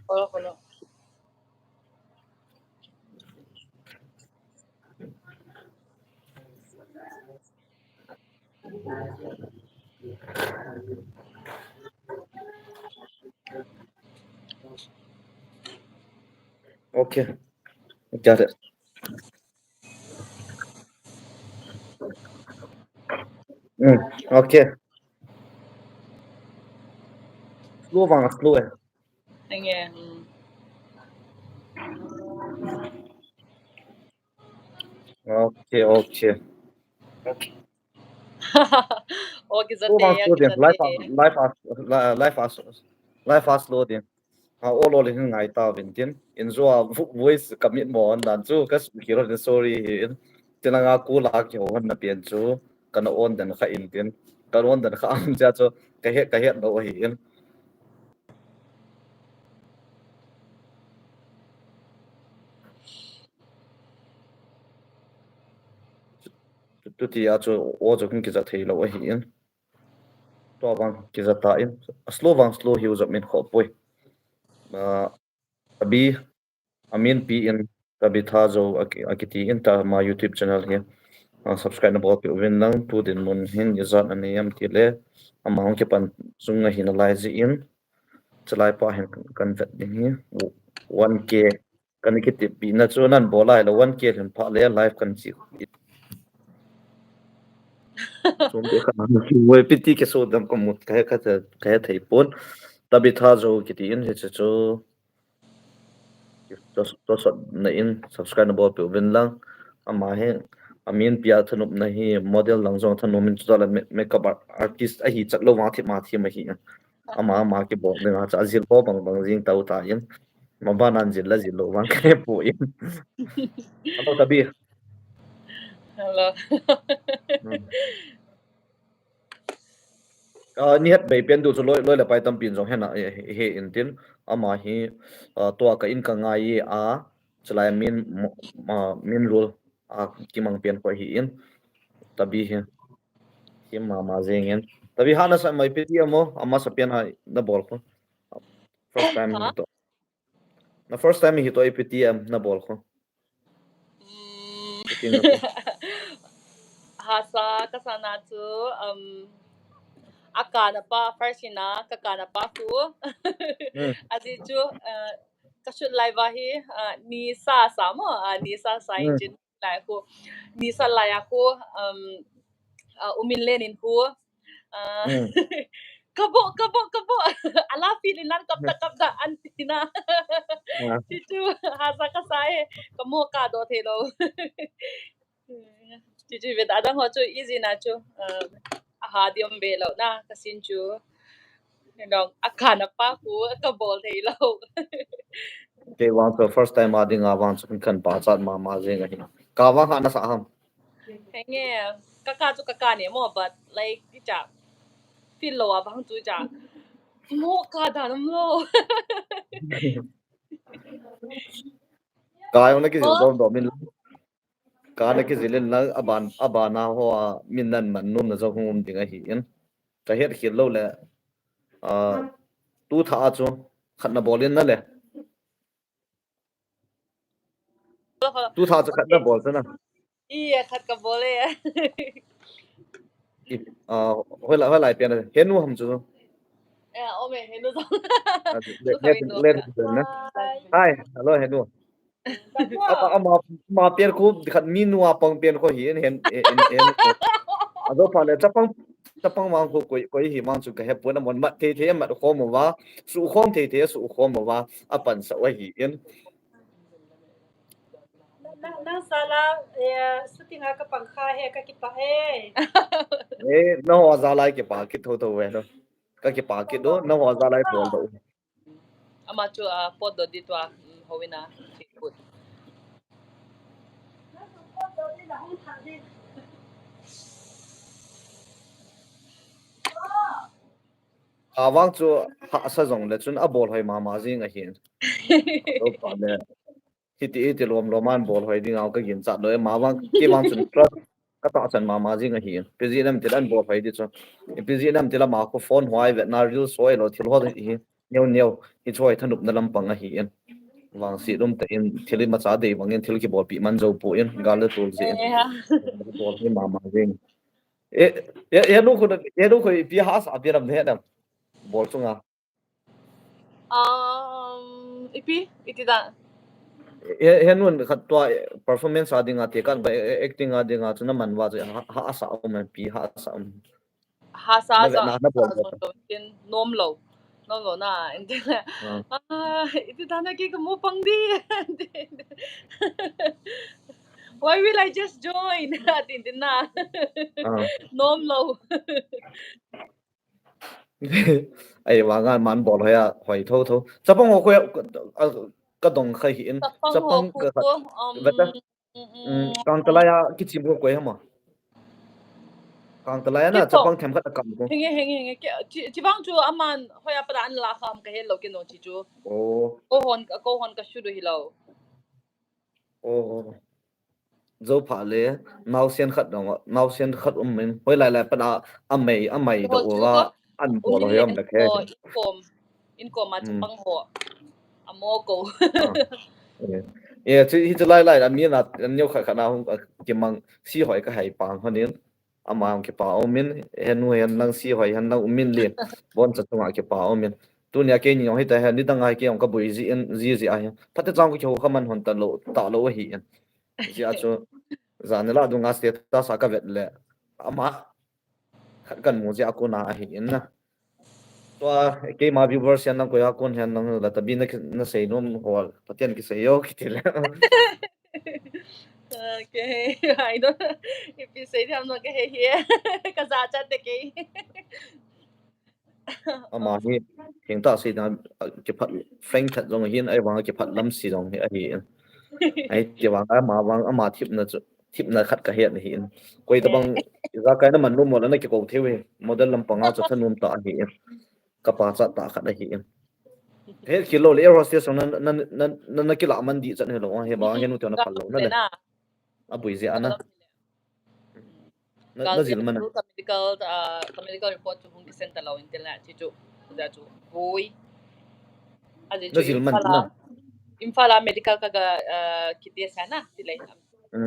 Follow. Okay, got it. Okay. Slow vàng slow ấy. Anh nghe. Okay, okay. Okay, Slow vàng zate ya, slow đi. zate. Life fast, life fast slow đi. All all hình ngay tao bên tiên. In zo voice commit mo dan chu kas kiro ni sorry hin. Tina nga ku la ki ho na pian chu. Kana on dan kha in tiên. Kana on dan kha am cha chu ka het no hin. Tu ti ya chu o chu kin ki za thei lo hin. To bang ki za ta in. Slow vàng slow hi zo min kho poi. Abi Amin pi in Tabitha Zou akiti in ta ma YouTube channel hi. Subscribe na bo pi win lang tu din mun hin yizat ani yam ti le amang ke pan zunga hin lai zi in chalai pa hin kan vet ding hi 1k kan ki ti pi na chu nan bo lai lo 1k hin pha le live kan chi chum de khan we pi ti ke so dam ko mut ka thei pon Tabitha Zou kiti in he chu to na in subscribe na bo pe win lang ama he amin pia thanup na hi model lang zong thanom min chula makeup artist a hi chaklo ma thi ma hi ama ke bo na cha zil bo bang jing tau ta yin ma ba nan zil la zil lo wang ke po yin alo tabi Hello. niat bei pen du chu loi la pai tam pin zong hena he in tin ama hi to ka in ka ngai a chlai min rule a kimang pen ko hi in tabi hi kim ma zengin tabi hana sa mai peti amo ama sa pian ha na bol ko first time Huh? hito na first time hito ipti am na bol ko peti na ko Hasa kasana tu akana pa farsina kakana pa ku. Adi chu kasut live hi ni sa mo ni sa injin lai ko ni sa lai ako umin lenin ko. Kabo ala pilinan kapta antina cicu hasa kasai kamu ka do thelo cicu beta dang ho chu easy na chu ha diom belo na kasin chu dong akana pa ku ka bol thelo ke wang so first time ading awang so kan pa chat ma zenga hi ka wa hana sa ham henge kaka chu kaka ne mo but like cha feel lo abang chu cha mo ka da lo ka yo na ki zil bom do min ka na ki zilin na abana ho min nan man num na zo hum dinga hi in ka het khil lo le tu tha chu khat na bolin na le tu tha chu khat na bol na iya khat ka bole hoi lại pian hen nu ham chu ome henu zo let lu kawin do let na hi hello hen nu ama pian ko khat min nu apang pian ko hi en ado pa le chapang mang ko koi hi mang chu ka he puna mon ma the ma kho mo wa su khom the su khom mo wa apan sa wa hi en Na sala shooting ka pangkha he ka kipa no wa za lai ke pa ki tho we no ka ke pa ki do no wa za lai bol do ama chu pod do ditwa howina put awang chu ha sa jong le chun a bol hoi ma jing a hin do pa le ti lom loman bol hoi ding aw ka gin cha do ma wang ke wang chun tra ka ta chan ma jing a hin pg nam ti dan bol hoi di chu pg nam ti la ma ko phone hoi ve na real soi lo thil ho hi neu hi choi thanup na lam pang a hi en wang si dum te in thili ma cha de wang in thil ki bol pi man zo pu in gal le tul je bol hi ma jing e nu ko pi ha sa pi ram the dam bol chunga Ipi iti da henun khat to performance adinga te kan ba acting adinga chuna manwa je ha sa om pi ha sa om hasa na za na bol so tin nom lo na indi iti da na ki mo pang di why will I just join tin tin na nom lo ai wanga man bol hoya hoi tho tho chapang ho ka dong khai hin tapang ho chapang pu ka khat beta kang talaya ki chim ko hama kang talaya na kito chapang them khat kam ko henge chi bang chu aman hoya pa an la kham ka hello ke no chi chu o ko hon ka shu do hilo o zo pha le nau sen khat dong nau sen khat min hoi lai lai pa da amei da ho o chu wa an bol umin hoyam len la khe ko income ma chapang ho amo ko hi chu lai lai an mi na an neu kha khana hum ki mang si hoi ka hai pang honin amang ki pa omin henu hen lang si hoi han lang umin len bon cha tunga ki pa omin tu nya ke ni hoi ta han ni tanga ke ong ka bui ji en ji a phat chang ku chu khaman hon ta lo hi en ji a chu zan la du nga ste ta sa ka vet le ama khat kan mu ji a ko na hi en na to ke ma viewers yan lang ko ya kon han lang la ta bi na sei nom hol patien ki sei yo ki til Okay, I don't. If you say that, I'm not gonna hear. Cause I chat the gay. ama hi heng ta sei na ki phat frank that jong hin ai wang ki phat lam si jong hi a hi ai ki wang ma wang ama thip na khat ka hian hi koi ta bang za kai na man nu mo na ki ko thewe model lam panga cha thanum ta hi ka pa cha ta khat hi he kilo le air hostess na ki la man di chan he lo he ba he nu te na phal lo na le Na. a bui je ana na Gal zil man ka medical report to hung kisen talaw internet chichu. Da chu. Boy. Adi na chu zil man na infala medical kaga kiti sana tilay.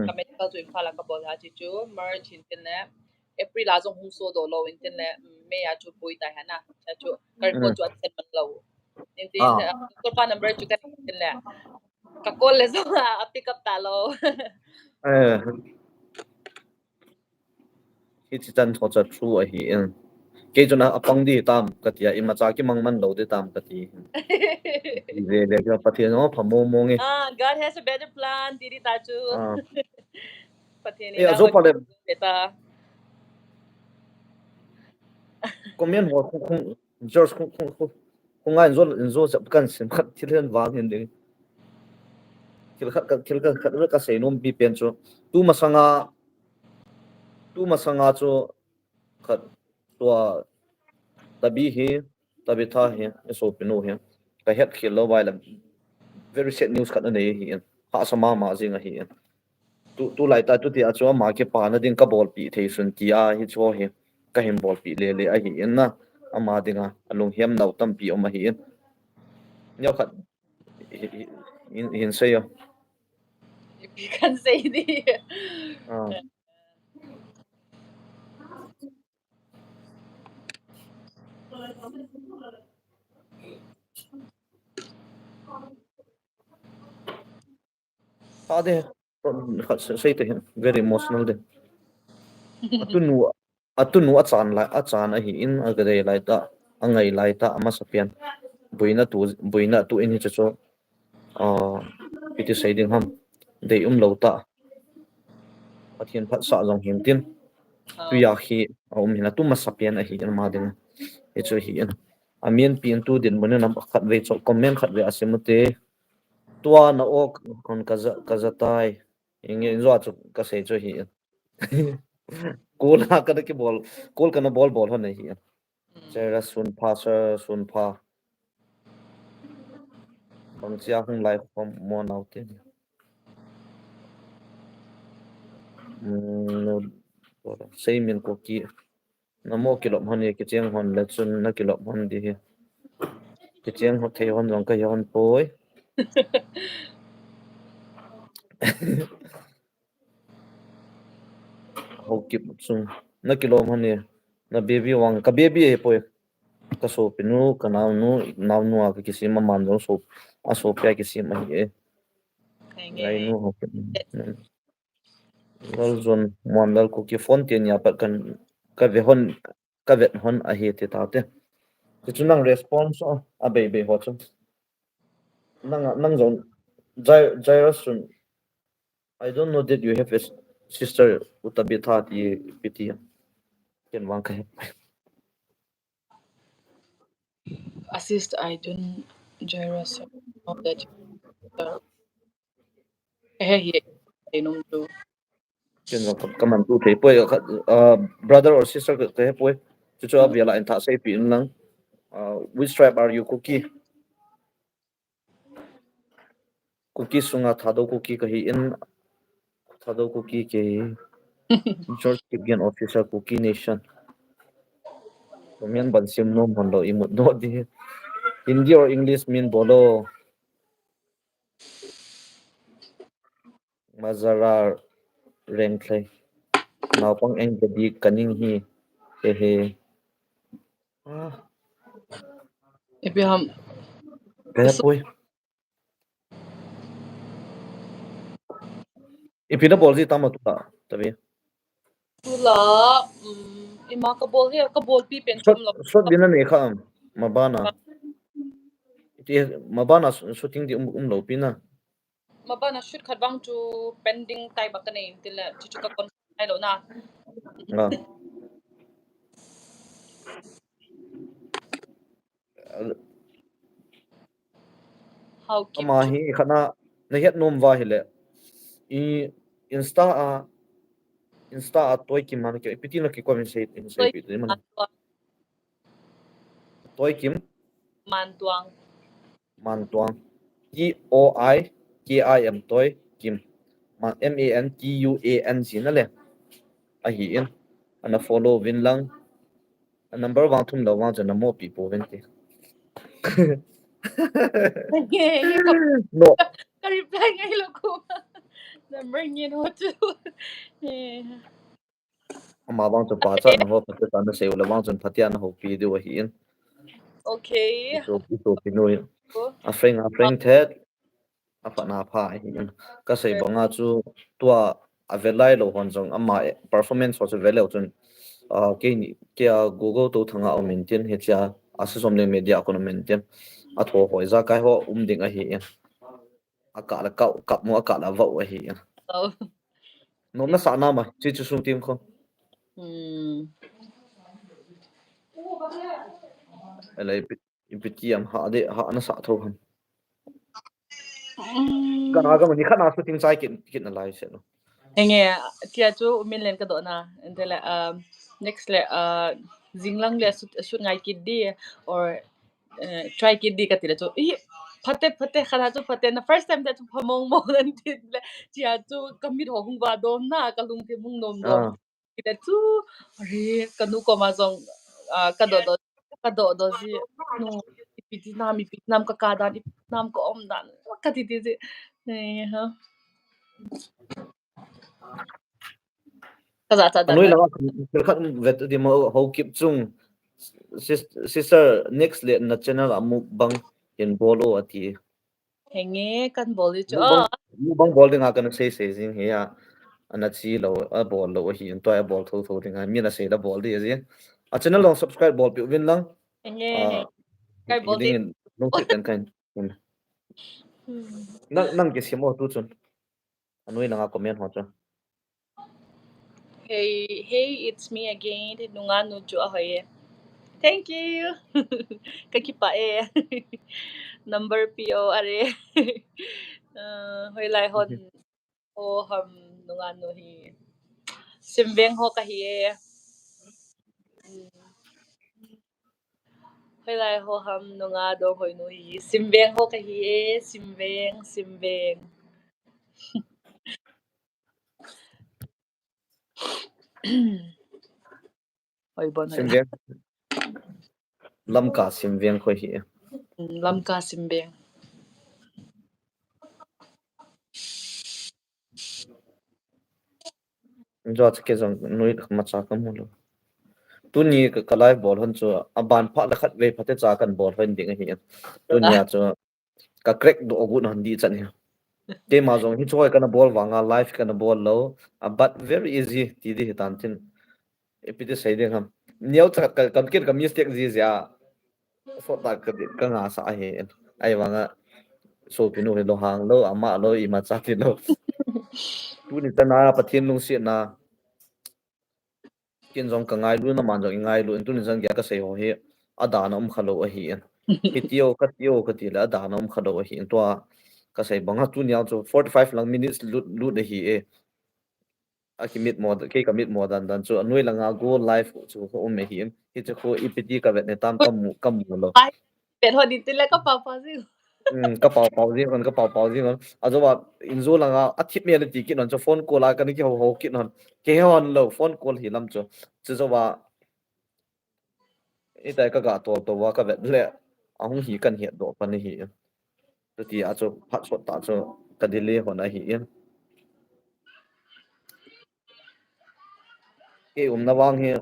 Ka medical to infala ka bol ha chichu March internet. April azong hung so do lo internet May a chu boy ta hana. Chu ka report chu at sen man law. Intin doctor pa number chu ka internet. Ka call le so pick up talo. hi chi chan tho cha thu a hi ke jona apang di tam katia ima cha ki mang man lo de tam kati le ka pathian no phamo mo nge God has a better plan. Didi tachu. a Pathian e ina azo ho pale beta. komen ho khung George khung ngai zo chap kan sim khat thilen wang hin de thil khat ka sei nom bi pen chu tu masanga chu khat tua tabi hi tabitha hi so pinu hi ka het khil lo wai la very sad news khat na nei hi ha sama ma jinga hi tu lai ta tu ti a chu ma ke pa na ding ka bol pi thei sun ti a hi chu hi ka him bol pi le a hi en na ama dinga alung hiam nau tam pi om hi en nyaw khat in sei yo If you can say the. ha de khat sei te very emotional de atunu atunu achan a hi in a gre lai ta angai lai ta ama sapian buina tu in hi chu piti sei ding ham dei lo ta pathian phat sa jong him tin tu ya khi hina tu ma sapian a hi an ma ding e chu hi an amian pin tu din mun na khat ve cho comment khat ve asimute tua na ok kon kaza tai inge zo chu ka sei chu hi kola ka ki bol kol kana bol hon hi Jera sunpa sa sunpa. Bang chia hung lai khom mo nau te. No sei min ko ki. Namo kilom hon ke chiang hon la chun na kilom hon di hi. Ke chiang ho thei hon jong ka yon poi. Ho kip chung na kilom hon na baby wang ka baby e poi. Ka so pinu ka naw nu ka kisi ma man jong so a so pya kisi ma hi. Ngai nu ho lol zon mon lal ko ki phone tin ya pat kan ka ve hon a hi te ta te chu nang response a be ho chu nang zon Jairus I don't know that you have a sister Tabitha ti piti ken wang ka Assist I don't Jairus know that he num tu. ken wang ka man tu the poi brother or sister ka te poi chu chu abia la in tha sei pi nang which tribe are you cookie sunga thado cookie ka hi in thado cookie ke George Kipgen officer cookie nation Komian ban sim nom hondo imut no di Hindi or English mean bolo mazara renklay now pang eng di kaning hi he Abraham kaya poi ipina bolzi tama tu tabi Tula ima ka bol pi pen chum lo shot dinan e kham mabana iti mabana shooting di lo pina maba na shoot khat bang chu pending tai ba kanai tila chu ka kon ai lo na nga how keep ama hi khana na het nom wa hele i insta a toy kim man ke pitina ki comment say toy pi man mantuang toy kim mantuang man tuang TOIKIM toy kim MANTUANG na le a hi in ana follow win lang a number wang thum lo wang jana mo pi po ven ti nge ka no ka reply ngai lo ko number ngi no tu ama wang chu pa cha na ho pa ta na se ula wang chun phatia na ho pi de wa hi in okay ito pinu a freng the a fa na pha hi in ka sei bonga chu tua a velai lo hon jong ama performance was velo chun ke Google to thanga o maintain he cha asom le media ko maintain a tho hoi za kai ho ding a hi aka la kap mo aka la vo a hi so no na sa na ma chi chu sum tim ko ele ipitiam ha de ha na sa tho ham kana ga mani khana su ting sai kin na lai se no nge tia chu min len ka do na entela next le jinglang le shoot ngai kid di or try kid di ka tira chu phate khana chu phate na first time that chu phamong mo nan tin le tia chu kamit ho hung ba dom na ka lung te mung nom dom ita chu re kanu ko ma jong ka do ji no ipiti nam ka dan nam ko om dan ka ti ti ha ka za ta dan anoi na la khat vet di mo ho kip chung sister next le na channel amu bang in bolo ati henge kan boli chu mu bang bol ding akan sei jing he ya ana chi lo a bol lo hi to a bol tho ding mi na sei la bol di ji a channel long subscribe bol pi win lang henge a kai boli hiding in no fit kan kan nang ke simo tu chun anoi na comment ho cha hey it's me again nunga nu chu ahoye thank you kakipa number po are hoi lai hon o ham nunga nu hi simveng ho ka hi Khơi lại hồ hầm nô ngà đồ hồi nô hi sim beng ho ka hi e sim beng oi bon sim veng lam ka sim veng khoi hi lam ka sim beng jo ke jong noi ma cha kam mu tu ni ka live ball han chu aban pha la khat ve phate cha kan ball han ding hi tu ni a chu ka crack do ogun han di chan hi ke ma jong hi choi kana ball wanga live kana ball lo but very easy ti di tan tin epide sai ding ham niau cha kan kit ka mistake ji ja so ta ka nga sa he ai wanga so pinu he lo hang lo ama lo I ma cha ti lo tu ni ta na pathin lung si na kin jong ka ngai lu na man jong ngai lu tu ni jang ya ka sei ho he ada na khalo a hi hitio ka ti la ada na khalo a hi to ka sei banga tu ni chu 45 lang minutes lu de hi e akimit mod ke kamit modan dan chu anui langa go live chu ko me hi hi chu ko ipiti ka vet ne tam kam mu lo ai bet ho din tile ka pa si ka pau ji kon ajo wa inzo langa athip me le ti ki non chu phone call la kan ki ho ki non ke hon lo phone call hi lam chu chu wa itai ka ga to wa ka vet le ahung hi kan hi do pan hi tu ti a chu phat so ta chu ka dile ho na hi ke na wang he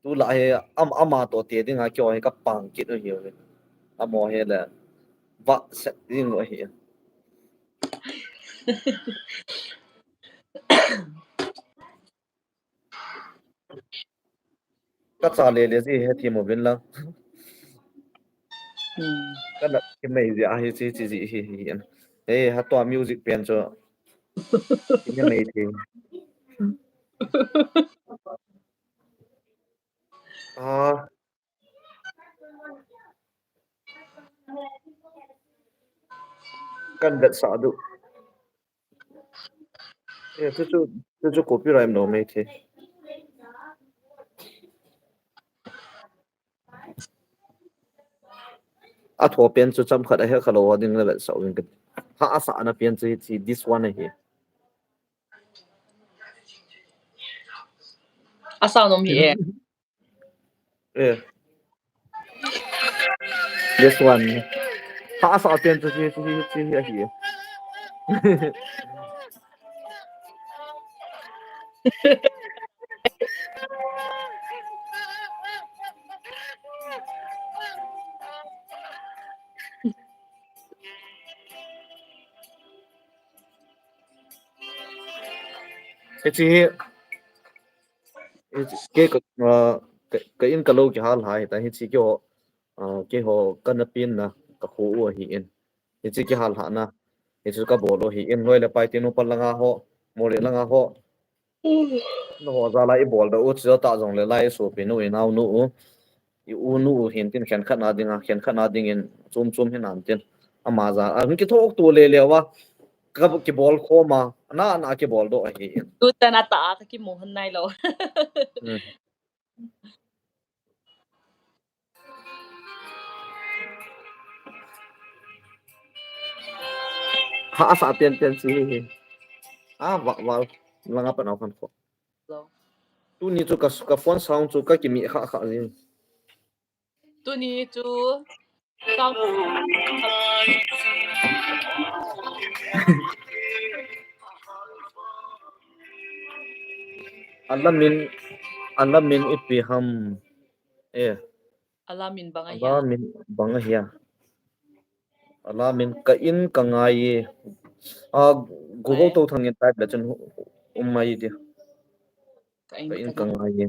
tu la he ama to te ding a kyo he ka pang ki no hi amo he la va set ding lo hi ka cha le ji he thi mo bin la ka la ki mai ji a hi chi hi ha to music pen cho ki me mai thi à kan bet sa du e tu copyright no mai thi a tho pen chu cham khat a he khalo wa ding la bet sa wing ha asa na pen chi this one hi asa nom hi e eh this one ha asa pen chi hi chi ke ka in ka lo ki hal hai ta hi chi kyo ke ho kan pin na ka khu hi in hi chi ki hal ha na hi chu ka bolo hi in loi le pai tinu pal langa ho mo le langa ho no ho za lai bol da u chu ta jong le lai so pe no e nau nu u nu hin tin khen khat na dinga khen khat na ding in chum hin an tin ama za an ki thok tu le le wa ka ki bol kho ma na ki bol do hi in tu ta na ta ka ki mo han nai lo ha sa pen chi wa langa pa na kan kho tu ni chu ka phone sound chu ka ki mi kha ni tu ni chu sound alamin ipi ham eh alamin banga hiya alamin bang hiya alamin ka in ka ngai a google to thangin type la chen mai dia ka ka in in ka ka ngai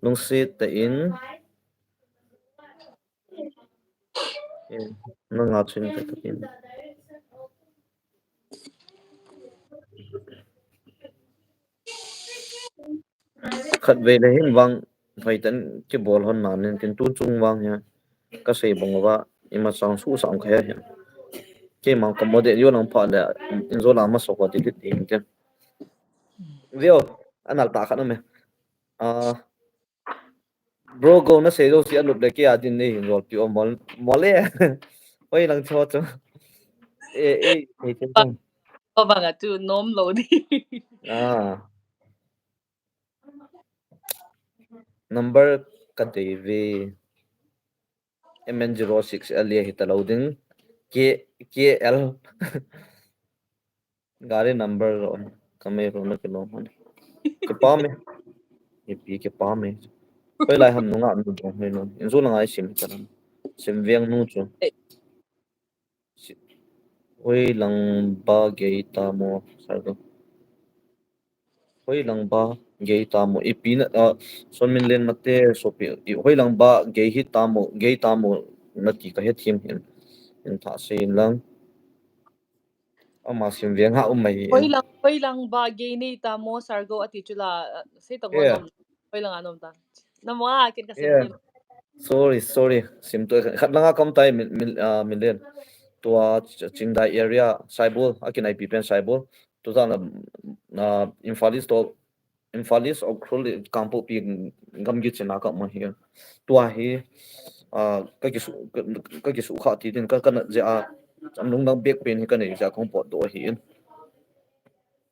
lung se ta in na nga chen ta tin khat ve le hin wang phai tan ki bol hon na nen tin tu chung wang ya ka sei bong wa ima sang su sang kha ya ke mang ka mode yo nang pha le in zo la ma so ko ti ti tin vio anal ta kha na me bro go na sei do si alup le ke adin nei rol pi o mole oi lang cho cho e chen tong Ba nga tu nom lo di. number ka dei MN06 L hita loading KL gari number ron kame ro na kilo man ke pa me e ke pa me oi lai ham nunga nu do me no inzo lang ai sim charam sim viang nu chu oi lang ba ge ta mo sar do oi lang ba ge ta mo ipina son min len mate so pi oi lang ba ge hi ta mo na ti ka he thim hin in tha se in lang ama sim viang ha mai Hoi lang ba gay ni ta mo sargo ati chula say to yeah ngonom. Hoi lang anom ta. Na mo akin kasi yeah lim. sorry sim to khat langa kom tai min len tua chingdai area saibol akin IP pen saibol tu ta na infalis of krul kampo pi gamgi chena ka mo hi tua hi ka ki su kha ti din ka kana ja amnung nang bek pen hi kana ja kong po do hi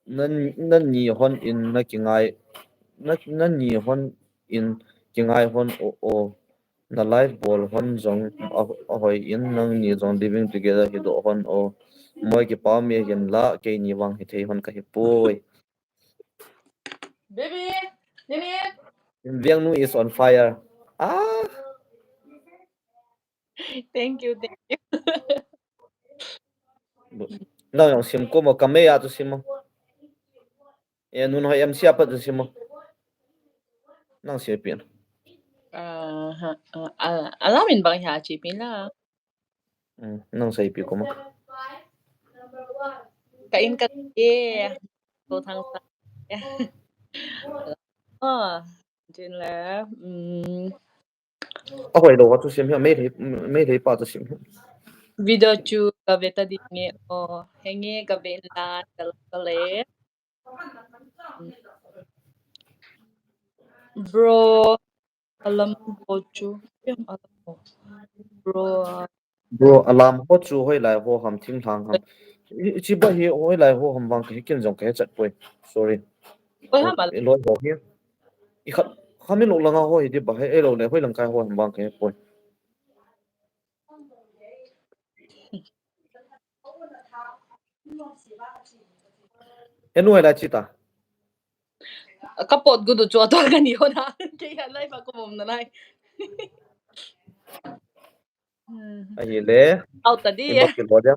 nan ni hon in na kingai nan ni hon in kingai hon o na life ball hon jong a hoi in nang ni jong living together hi do hon o moi ki pa me gen la ke ni wang hi thei hon ka hi poi Baby, nini. viang nu is on fire Thank you. no yung sim ko mo kame ya to sim mo nun ho em siapa to sim mo nang sipin Alamin bang ha chipin lang. nang sa ipi ko mo Kain ka so thang sa. Jin la. ahoi lo to sim me thei pa to sim Video chu ka beta di nge o henge ka bela kale. Bro, alam ko chu. Yung alam mo. Bro, bro alam ho chu hoi lai ho ham thing thang ham chi ba hi hoi lai ho ham wang ki kin jong ka chat poi sorry oy ha mal. lo ho hi i khat khamin lo langa ho hi di ba he lo le hoi lang kai ho ham wang ka poi enu la chita Kapot gudu chu ato ka niyo na. Kaya live ako mom na nai. ai le Out tadi imba ki lo dia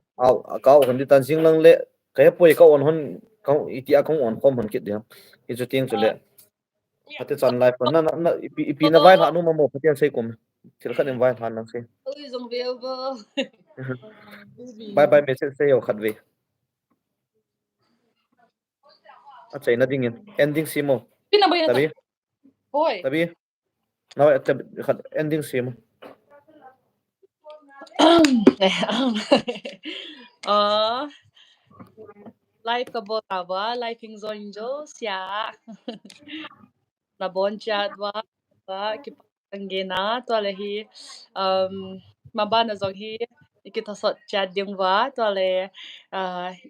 ka on di tan sing lang le ka poi ka on hon ka itia kong on kom hon kit dia i chu ting chu le ate chan lai pa na ipi na vai ha nu ma mo patian sei kom thil khan em vai han nang se Uy, zong viewbo. bye bye message sei yo khat ve a chai na ding ending simo Pina ba yun ta? tabi Hoy. tabi na khat ending simo Ah, live ka bo taba, live ing zonjo siya. Na bon chat ba kipanggena to lehi maba na zong hi ikita sot chat ding wa to le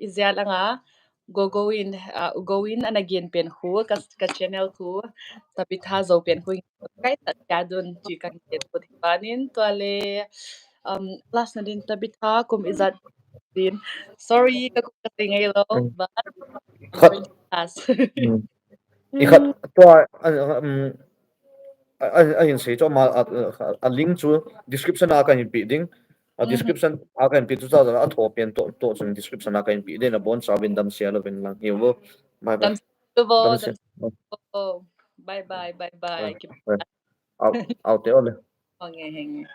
izya nga go in and again pen hu ka channel ku Tabitha Zou pen hu kai ta jadun chi kan get put panin to le last na din Tabitha kum izat din sorry ka kum ka tingay lo but khat sorry pass i khat to a sei cho ma a link chu description a kan pi ding a description a kan pi chu cha a tho pen to chung description a kan pi de na bon sa bin dam sia lo ben lang hi wo bye dam bye bo dam dam sia oh bye bye bye keep bye out out te ole hanging